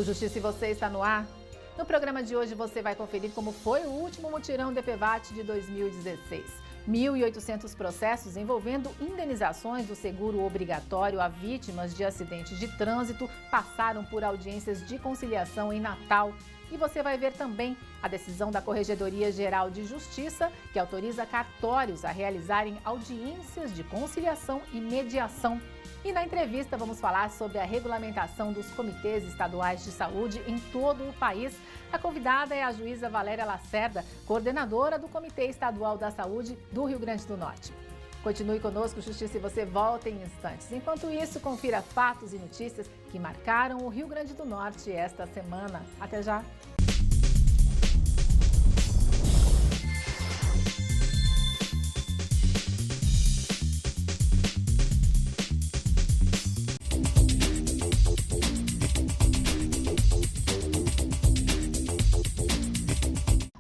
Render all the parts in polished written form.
O Justiça e Você está no ar. No programa de hoje você vai conferir como foi o último mutirão DPVAT de 2016. 1.800 processos envolvendo indenizações do seguro obrigatório a vítimas de acidentes de trânsito passaram por audiências de conciliação em Natal. E você vai ver também a decisão da Corregedoria Geral de Justiça, que autoriza cartórios a realizarem audiências de conciliação e mediação. E na entrevista vamos falar sobre a regulamentação dos comitês estaduais de saúde em todo o país. A convidada é a juíza Valéria Lacerda, coordenadora do Comitê Estadual da Saúde do Rio Grande do Norte. Continue conosco, Justiça e Você volta em instantes. Enquanto isso, confira fatos e notícias que marcaram o Rio Grande do Norte esta semana. Até já!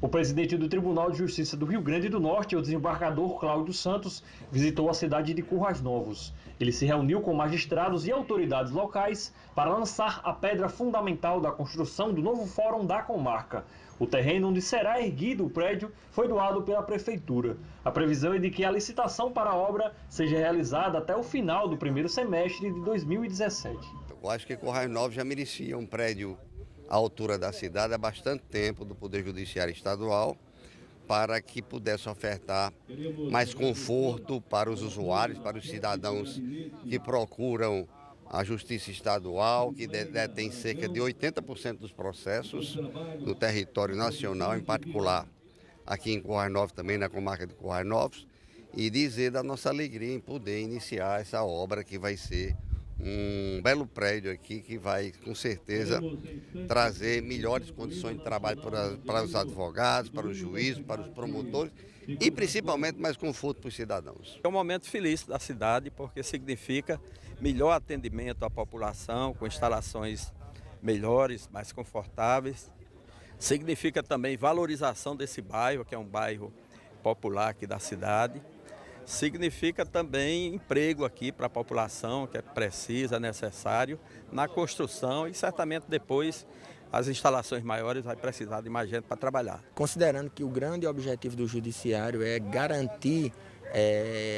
O presidente do Tribunal de Justiça do Rio Grande do Norte, o desembargador Cláudio Santos, visitou a cidade de Currais Novos. Ele se reuniu com magistrados e autoridades locais para lançar a pedra fundamental da construção do novo fórum da comarca. O terreno onde será erguido o prédio foi doado pela prefeitura. A previsão é de que a licitação para a obra seja realizada até o final do primeiro semestre de 2017. Eu acho que Currais Novos já merecia um prédio à altura da cidade há bastante tempo do Poder Judiciário Estadual, para que pudesse ofertar mais conforto para os usuários, para os cidadãos que procuram a Justiça Estadual, que detém cerca de 80% dos processos do território nacional, em particular aqui em Currais Novos, também na comarca de Currais Novos, e dizer da nossa alegria em poder iniciar essa obra que vai ser um belo prédio aqui que vai, com certeza, trazer melhores condições de trabalho para os advogados, para os juízes, para os promotores e, principalmente, mais conforto para os cidadãos. É um momento feliz da cidade porque significa melhor atendimento à população, com instalações melhores, mais confortáveis. Significa também valorização desse bairro, que é um bairro popular aqui da cidade. Significa também emprego aqui para a população, que é preciso, é necessário, na construção e certamente depois as instalações maiores vai precisar de mais gente para trabalhar. Considerando que o grande objetivo do judiciário é garantir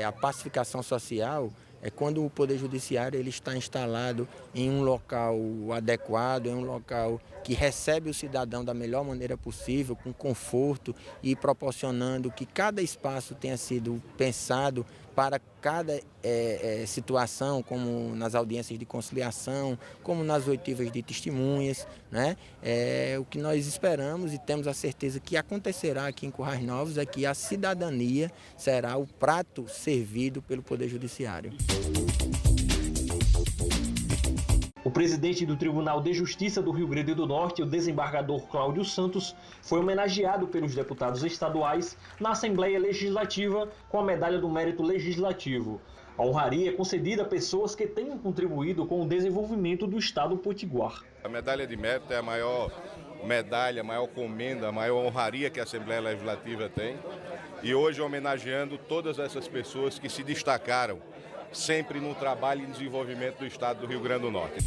a pacificação social, é quando o Poder Judiciário ele está instalado em um local adequado, em um local que recebe o cidadão da melhor maneira possível, com conforto e proporcionando que cada espaço tenha sido pensado para cada situação, como nas audiências de conciliação, como nas oitivas de testemunhas, né? O que nós esperamos e temos a certeza que acontecerá aqui em Currais Novos é que a cidadania será o prato servido pelo Poder Judiciário. O presidente do Tribunal de Justiça do Rio Grande do Norte, o desembargador Cláudio Santos, foi homenageado pelos deputados estaduais na Assembleia Legislativa com a Medalha do Mérito Legislativo. A honraria é concedida a pessoas que tenham contribuído com o desenvolvimento do Estado Potiguar. A Medalha de Mérito é a maior medalha, a maior comenda, a maior honraria que a Assembleia Legislativa tem. E hoje homenageando todas essas pessoas que se destacaram sempre no trabalho e desenvolvimento do Estado do Rio Grande do Norte.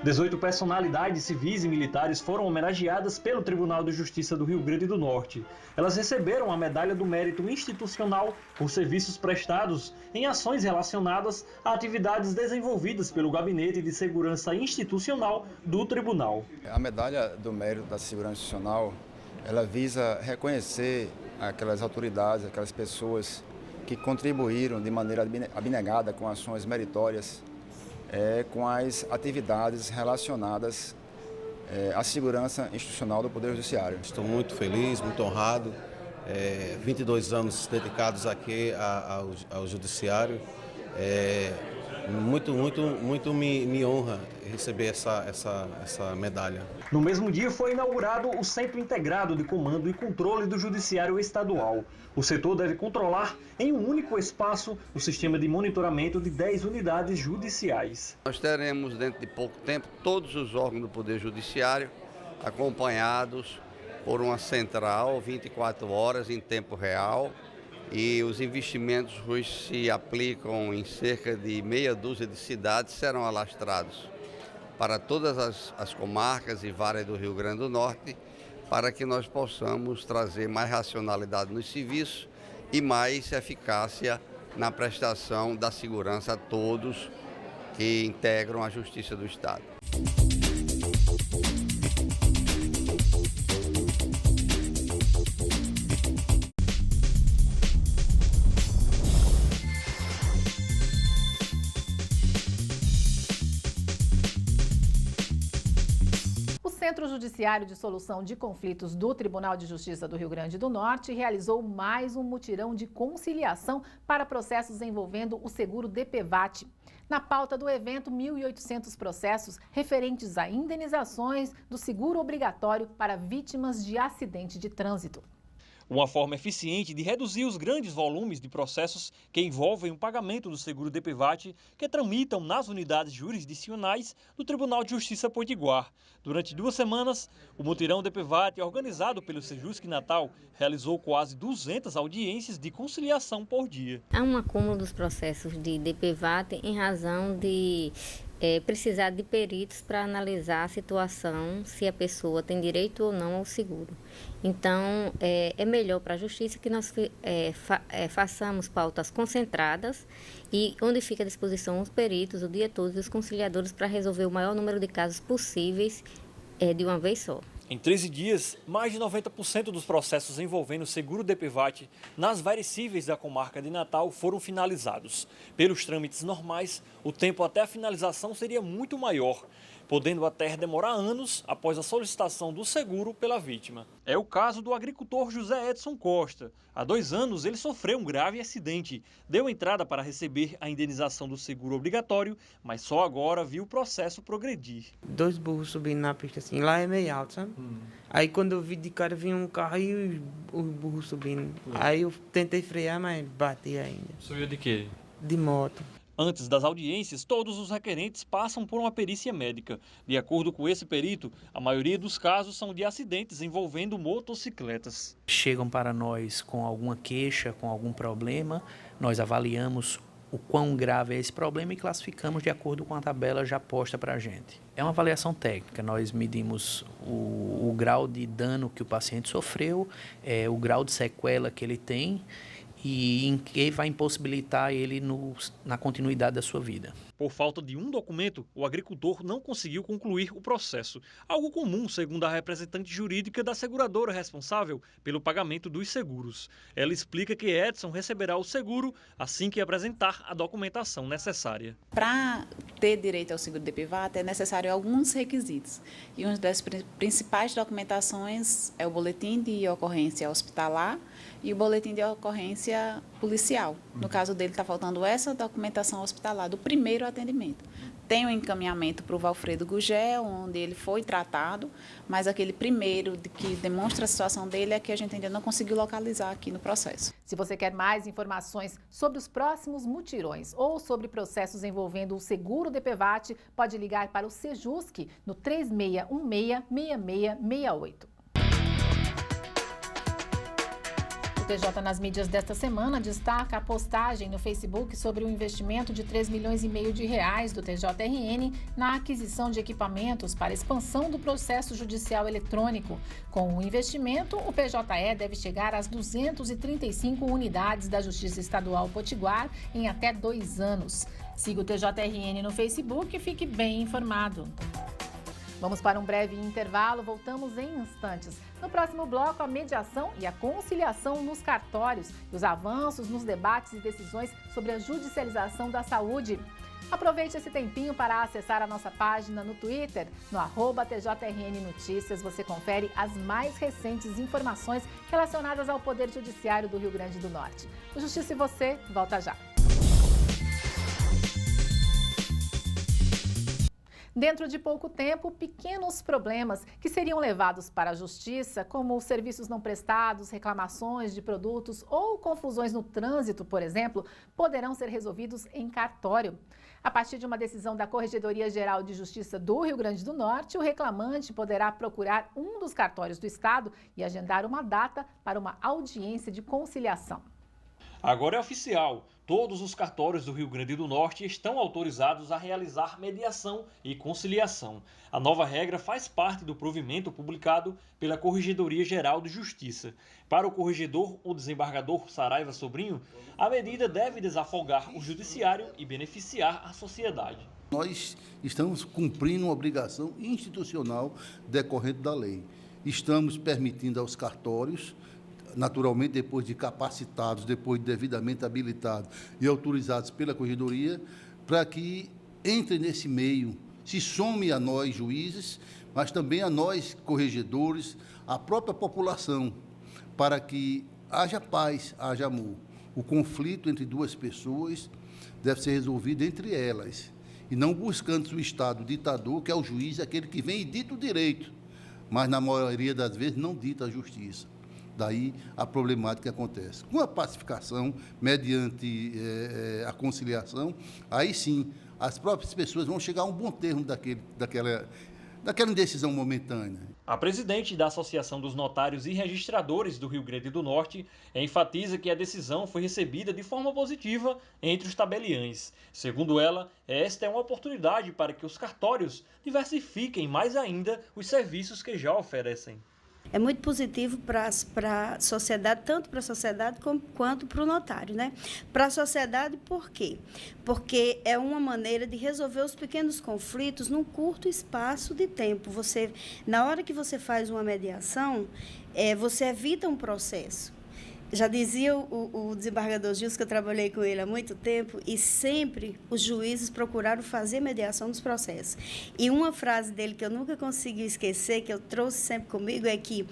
18 personalidades civis e militares foram homenageadas pelo Tribunal de Justiça do Rio Grande do Norte. Elas receberam a Medalha do Mérito Institucional por serviços prestados em ações relacionadas a atividades desenvolvidas pelo Gabinete de Segurança Institucional do Tribunal. A Medalha do Mérito da Segurança Institucional, ela visa reconhecer aquelas autoridades, aquelas pessoas que contribuíram de maneira abnegada com ações meritórias, com as atividades relacionadas à segurança institucional do Poder Judiciário. Estou muito feliz, muito honrado, 22 anos dedicados aqui ao Judiciário, muito me honra receber essa medalha. No mesmo dia foi inaugurado o Centro Integrado de Comando e Controle do Judiciário Estadual. O setor deve controlar em um único espaço o sistema de monitoramento de 10 unidades judiciais. Nós teremos dentro de pouco tempo todos os órgãos do Poder Judiciário acompanhados por uma central 24 horas em tempo real, e os investimentos que se aplicam em cerca de meia dúzia de cidades serão alastrados para todas as comarcas e várias do Rio Grande do Norte, para que nós possamos trazer mais racionalidade nos serviços e mais eficácia na prestação da segurança a todos que integram a Justiça do Estado. O Centro Judiciário de Solução de Conflitos do Tribunal de Justiça do Rio Grande do Norte realizou mais um mutirão de conciliação para processos envolvendo o seguro DPVAT. Na pauta do evento, 1.800 processos referentes a indenizações do seguro obrigatório para vítimas de acidente de trânsito. Uma forma eficiente de reduzir os grandes volumes de processos que envolvem o pagamento do seguro DPVAT que tramitam nas unidades jurisdicionais do Tribunal de Justiça Potiguar. Durante 2 semanas, o mutirão DPVAT, organizado pelo Sejusc Natal, realizou quase 200 audiências de conciliação por dia. Há um acúmulo dos processos de DPVAT em razão de precisar de peritos para analisar a situação, se a pessoa tem direito ou não ao seguro. Então, é melhor para a Justiça que nós façamos pautas concentradas e onde fica à disposição os peritos, o dia todo e os conciliadores para resolver o maior número de casos possíveis de uma vez só. Em 13 dias, mais de 90% dos processos envolvendo o seguro DPVAT nas verecíveis da comarca de Natal foram finalizados. Pelos trâmites normais, o tempo até a finalização seria muito maior, podendo até demorar anos após a solicitação do seguro pela vítima. É o caso do agricultor José Edson Costa. Há 2 anos, ele sofreu um grave acidente. Deu entrada para receber a indenização do seguro obrigatório, mas só agora viu o processo progredir. 2 burros subindo na pista assim, lá é meio alto, sabe? Aí quando eu vi de cara, vinha um carro e o burro subindo. Aí eu tentei frear, mas bati ainda. Subiu de quê? De moto. Antes das audiências, todos os requerentes passam por uma perícia médica. De acordo com esse perito, a maioria dos casos são de acidentes envolvendo motocicletas. Chegam para nós com alguma queixa, com algum problema, nós avaliamos o quão grave é esse problema e classificamos de acordo com a tabela já posta para a gente. É uma avaliação técnica, nós medimos o grau de dano que o paciente sofreu, o grau de sequela que ele tem, e em que vai impossibilitar ele na continuidade da sua vida. Por falta de um documento, o agricultor não conseguiu concluir o processo. Algo comum, segundo a representante jurídica da seguradora responsável pelo pagamento dos seguros. Ela explica que Edson receberá o seguro assim que apresentar a documentação necessária. Para ter direito ao seguro DPVAT é necessário alguns requisitos. E uma das principais documentações é o boletim de ocorrência hospitalar e o boletim de ocorrência policial. No caso dele, está faltando essa documentação hospitalar do primeiro atendimento. Tem um encaminhamento para o Valfredo Gugel, onde ele foi tratado, mas aquele primeiro que demonstra a situação dele é que a gente ainda não conseguiu localizar aqui no processo. Se você quer mais informações sobre os próximos mutirões ou sobre processos envolvendo o seguro DPVAT, pode ligar para o Sejusc no 3616-6668. O TJ nas mídias desta semana destaca a postagem no Facebook sobre o investimento de 3,5 milhões de reais do TJRN na aquisição de equipamentos para expansão do processo judicial eletrônico. Com o investimento, o PJE deve chegar às 235 unidades da Justiça Estadual Potiguar em até 2 anos. Siga o TJRN no Facebook e fique bem informado. Vamos para um breve intervalo, voltamos em instantes. No próximo bloco, a mediação e a conciliação nos cartórios e os avanços nos debates e decisões sobre a judicialização da saúde. Aproveite esse tempinho para acessar a nossa página no Twitter, no @TJRN Notícias. Você confere as mais recentes informações relacionadas ao Poder Judiciário do Rio Grande do Norte. O Justiça e Você volta já. Dentro de pouco tempo, pequenos problemas que seriam levados para a Justiça, como serviços não prestados, reclamações de produtos ou confusões no trânsito, por exemplo, poderão ser resolvidos em cartório. A partir de uma decisão da Corregedoria Geral de Justiça do Rio Grande do Norte, o reclamante poderá procurar um dos cartórios do Estado e agendar uma data para uma audiência de conciliação. Agora é oficial. Todos os cartórios do Rio Grande do Norte estão autorizados a realizar mediação e conciliação. A nova regra faz parte do provimento publicado pela Corregedoria Geral de Justiça. Para o corregedor, o desembargador Saraiva Sobrinho, a medida deve desafogar o judiciário e beneficiar a sociedade. Nós estamos cumprindo uma obrigação institucional decorrente da lei. Estamos permitindo aos cartórios, naturalmente depois de capacitados, depois de devidamente habilitados e autorizados pela Corregedoria, para que entre nesse meio, se some a nós juízes, mas também a nós corregedores, a própria população, para que haja paz, haja amor. O conflito entre duas pessoas deve ser resolvido entre elas, e não buscando o Estado ditador, que é o juiz, aquele que vem e dita o direito, mas na maioria das vezes não dita a justiça. Daí a problemática que acontece. Com a pacificação, mediante a conciliação, aí sim, as próprias pessoas vão chegar a um bom termo daquela indecisão momentânea. A presidente da Associação dos Notários e Registradores do Rio Grande do Norte enfatiza que a decisão foi recebida de forma positiva entre os tabeliães. Segundo ela, esta é uma oportunidade para que os cartórios diversifiquem mais ainda os serviços que já oferecem. É muito positivo para a sociedade, tanto para a sociedade quanto para o notário, né? Para a sociedade, por quê? Porque é uma maneira de resolver os pequenos conflitos num curto espaço de tempo. Na hora que você faz uma mediação, você evita um processo. Já dizia o desembargador Gilson, que eu trabalhei com ele há muito tempo, e sempre os juízes procuraram fazer mediação dos processos. E uma frase dele que eu nunca consegui esquecer, que eu trouxe sempre comigo, é que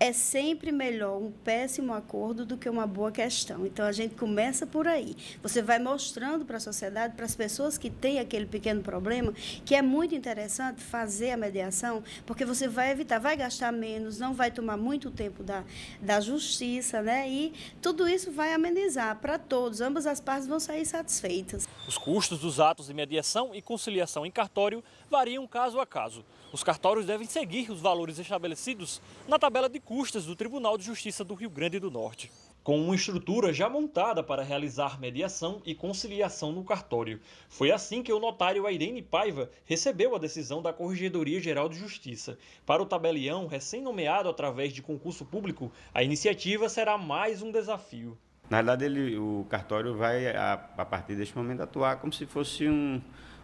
é sempre melhor um péssimo acordo do que uma boa questão. Então, a gente começa por aí. Você vai mostrando para a sociedade, para as pessoas que têm aquele pequeno problema, que é muito interessante fazer a mediação, porque você vai evitar, vai gastar menos, não vai tomar muito tempo da justiça, né? E tudo isso vai amenizar para todos, ambas as partes vão sair satisfeitas. Os custos dos atos de mediação e conciliação em cartório variam caso a caso. Os cartórios devem seguir os valores estabelecidos na tabela de custas do Tribunal de Justiça do Rio Grande do Norte. Com uma estrutura já montada para realizar mediação e conciliação no cartório. Foi assim que o notário Airene Paiva recebeu a decisão da Corregedoria Geral de Justiça. Para o tabelião, recém-nomeado através de concurso público, a iniciativa será mais um desafio. Na verdade, o cartório vai, a partir deste momento, atuar como se fosse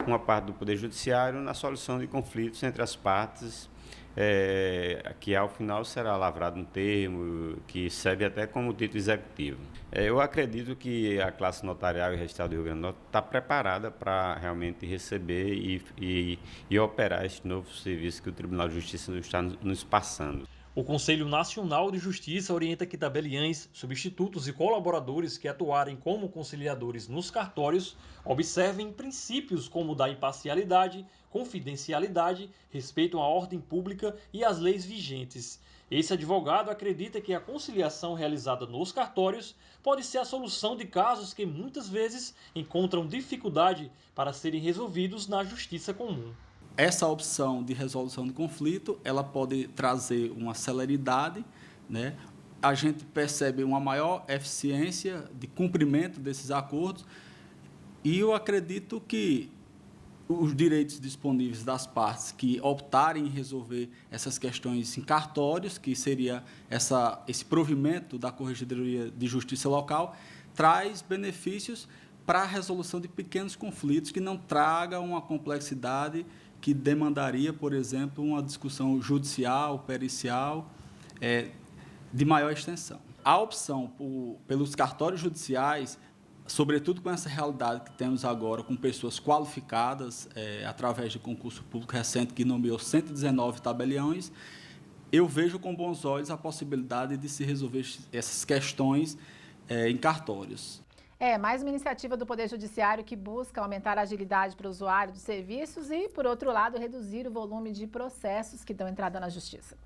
uma parte do Poder Judiciário na solução de conflitos entre as partes, que ao final será lavrado um termo que serve até como título executivo. Eu acredito que a classe notarial e registrada do Rio Grande do Norte está preparada para realmente receber e operar este novo serviço que o Tribunal de Justiça está nos passando. O Conselho Nacional de Justiça orienta que tabeliães, substitutos e colaboradores que atuarem como conciliadores nos cartórios observem princípios como o da imparcialidade, confidencialidade, respeito à ordem pública e às leis vigentes. Esse advogado acredita que a conciliação realizada nos cartórios pode ser a solução de casos que muitas vezes encontram dificuldade para serem resolvidos na justiça comum. Essa opção de resolução de conflito, ela pode trazer uma celeridade, né? A gente percebe uma maior eficiência de cumprimento desses acordos e eu acredito que os direitos disponíveis das partes que optarem em resolver essas questões em cartórios, que seria esse provimento da Corregedoria de Justiça Local, traz benefícios para a resolução de pequenos conflitos que não tragam uma complexidade que demandaria, por exemplo, uma discussão judicial, pericial, de maior extensão. A opção pelos cartórios judiciais, sobretudo com essa realidade que temos agora, com pessoas qualificadas, através de concurso público recente que nomeou 119 tabeliões, eu vejo com bons olhos a possibilidade de se resolver essas questões em cartórios. Mais uma iniciativa do Poder Judiciário que busca aumentar a agilidade para o usuário dos serviços e, por outro lado, reduzir o volume de processos que dão entrada na Justiça.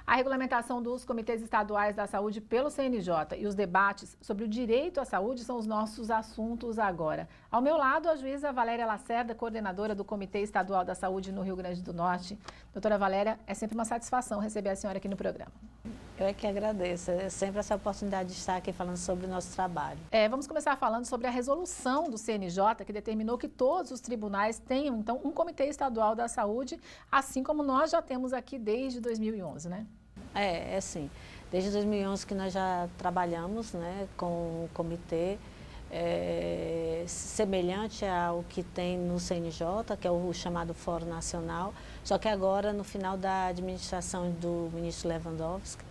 A regulamentação dos comitês estaduais da saúde pelo CNJ e os debates sobre o direito à saúde são os nossos assuntos agora. Ao meu lado, a juíza Valéria Lacerda, coordenadora do Comitê Estadual da Saúde no Rio Grande do Norte. Doutora Valéria, é sempre uma satisfação receber a senhora aqui no programa. Eu é que agradeço. É sempre essa oportunidade de estar aqui falando sobre o nosso trabalho. Vamos começar falando sobre a resolução do CNJ, que determinou que todos os tribunais tenham, então, um Comitê Estadual da Saúde, assim como nós já temos aqui desde 2011, né? É sim. Desde 2011 que nós já trabalhamos, né, com o comitê, semelhante ao que tem no CNJ, que é o chamado Fórum Nacional, só que agora, no final da administração do ministro Lewandowski,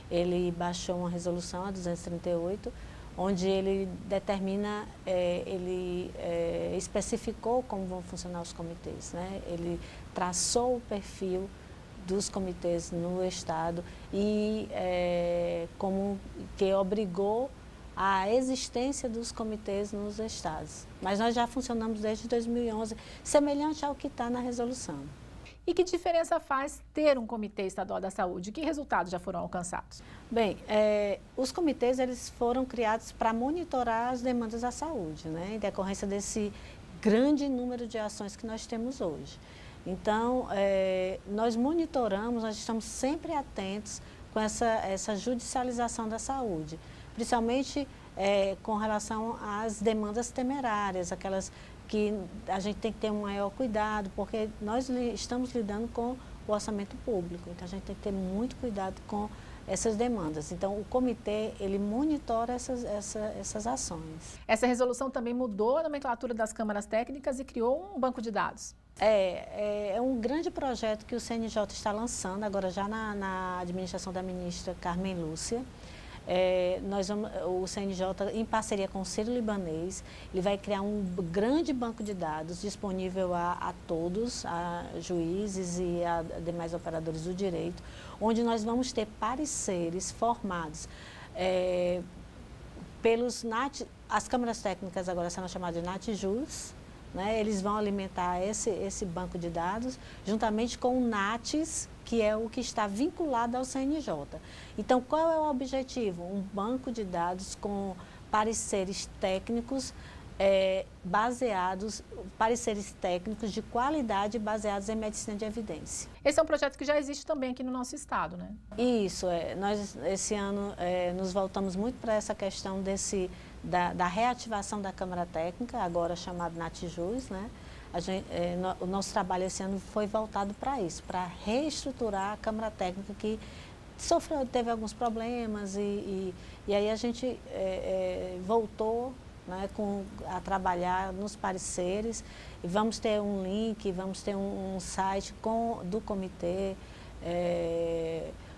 ele baixou uma resolução, a 238, onde ele determina, ele especificou como vão funcionar os comitês, né? Ele traçou o perfil dos comitês no Estado e como que obrigou a existência dos comitês nos estados. Mas nós já funcionamos desde 2011, semelhante ao que está na resolução. E que diferença faz ter um Comitê Estadual da Saúde? Que resultados já foram alcançados? Bem, os comitês eles foram criados para monitorar as demandas da saúde, né, em decorrência desse grande número de ações que nós temos hoje. Então, nós monitoramos, nós estamos sempre atentos com essa judicialização da saúde, principalmente com relação às demandas temerárias, aquelas que a gente tem que ter um maior cuidado, porque nós estamos lidando com o orçamento público, então a gente tem que ter muito cuidado com essas demandas. Então, o comitê, ele monitora essas ações. Essa resolução também mudou a nomenclatura das câmaras técnicas e criou um banco de dados. É um grande projeto que o CNJ está lançando, agora já na administração da ministra Carmen Lúcia. O CNJ, em parceria com o Sírio-Libanês, ele vai criar um grande banco de dados disponível a todos, a juízes e a demais operadores do direito, onde nós vamos ter pareceres formados pelos as câmaras técnicas agora serão chamadas de NATJUS, né? Eles vão alimentar esse banco de dados juntamente com o NATES, que é o que está vinculado ao CNJ. Então, qual é o objetivo? Um banco de dados com pareceres técnicos pareceres técnicos de qualidade baseados em medicina de evidência. Esse é um projeto que já existe também aqui no nosso estado, né? Isso, nós esse ano nos voltamos muito para essa questão da reativação da Câmara Técnica, agora chamada NATJUS, né? O nosso trabalho esse ano foi voltado para isso, para reestruturar a Câmara Técnica que teve alguns problemas e aí a gente voltou, né, a trabalhar nos pareceres e vamos ter um link, vamos ter um site do comitê,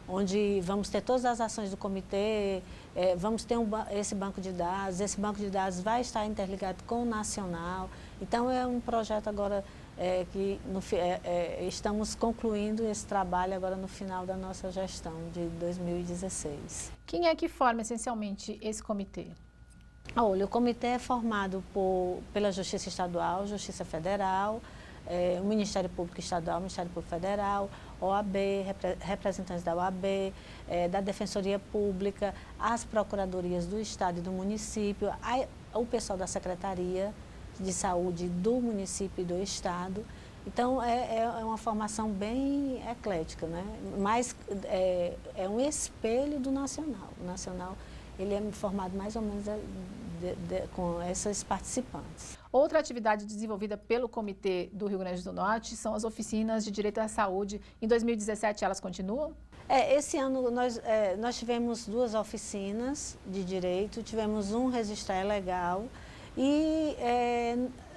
onde vamos ter todas as ações do comitê, vamos ter esse banco de dados vai estar interligado com o nacional. Então, é um projeto agora que estamos concluindo esse trabalho agora no final da nossa gestão de 2016. Quem é que forma essencialmente esse comitê? Olha, o comitê é formado pela Justiça Estadual, Justiça Federal, o Ministério Público Estadual, o Ministério Público Federal, OAB, representantes da OAB, da Defensoria Pública, as procuradorias do Estado e do município, o pessoal da Secretaria de Saúde do município e do Estado. Então, é uma formação bem eclética, né? Mas é um espelho do Nacional. O Nacional ele é formado mais ou menos com esses participantes. Outra atividade desenvolvida pelo Comitê do Rio Grande do Norte são as oficinas de direito à saúde. Em 2017, elas continuam? Esse ano nós tivemos 2 oficinas de direito, tivemos um registrar legal e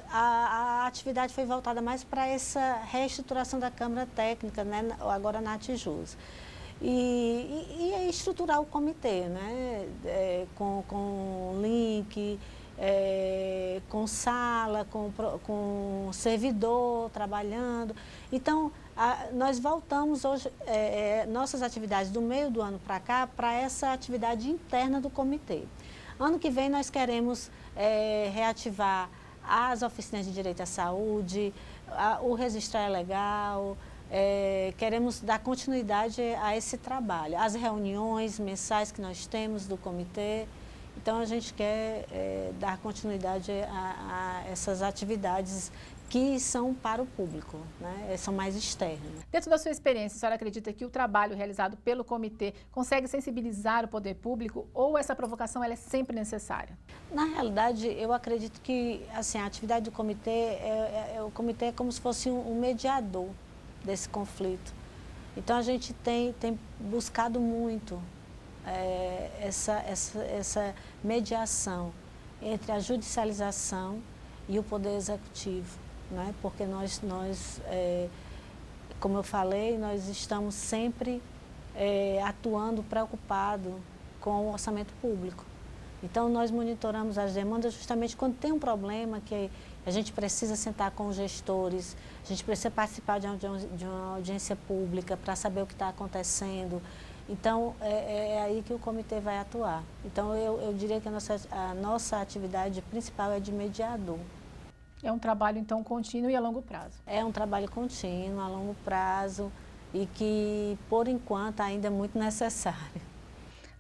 a atividade foi voltada mais para essa reestruturação da Câmara Técnica, né, agora na NATJUS. E estruturar o comitê, né, com link, com sala, com servidor trabalhando. Então, nós voltamos hoje, nossas atividades do meio do ano para cá, para essa atividade interna do comitê. Ano que vem nós queremos reativar as oficinas de direito à saúde, o registrar legal, queremos dar continuidade a esse trabalho, as reuniões mensais que nós temos do comitê. Então, a gente quer dar continuidade a essas atividades que são para o público, né? São mais externos. Dentro da sua experiência, a senhora acredita que o trabalho realizado pelo comitê consegue sensibilizar o poder público ou essa provocação ela é sempre necessária? Na realidade, eu acredito que assim, a atividade do comitê, o comitê é como se fosse um mediador desse conflito. Então, a gente tem buscado muito essa mediação entre a judicialização e o Poder Executivo, né? Porque nós como eu falei, nós estamos sempre atuando preocupado com o orçamento público. Então, nós monitoramos as demandas justamente quando tem um problema que a gente precisa sentar com os gestores, a gente precisa participar de uma audiência pública para saber o que está acontecendo. Então, é aí que o comitê vai atuar. Então, eu diria que a nossa atividade principal é de mediador. É um trabalho, então, contínuo e a longo prazo? É um trabalho contínuo, a longo prazo e que, por enquanto, ainda é muito necessário.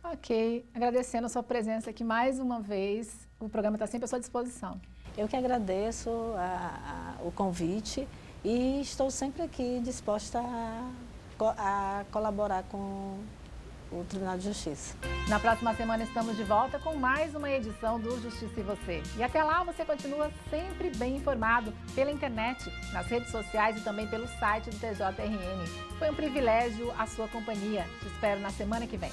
Ok, agradecendo a sua presença aqui mais uma vez. O programa está sempre à sua disposição. Eu que agradeço o convite e estou sempre aqui disposta a colaborar com o Tribunal de Justiça. Na próxima semana estamos de volta com mais uma edição do Justiça e Você. E até lá você continua sempre bem informado pela internet, nas redes sociais e também pelo site do TJRN. Foi um privilégio a sua companhia. Te espero na semana que vem.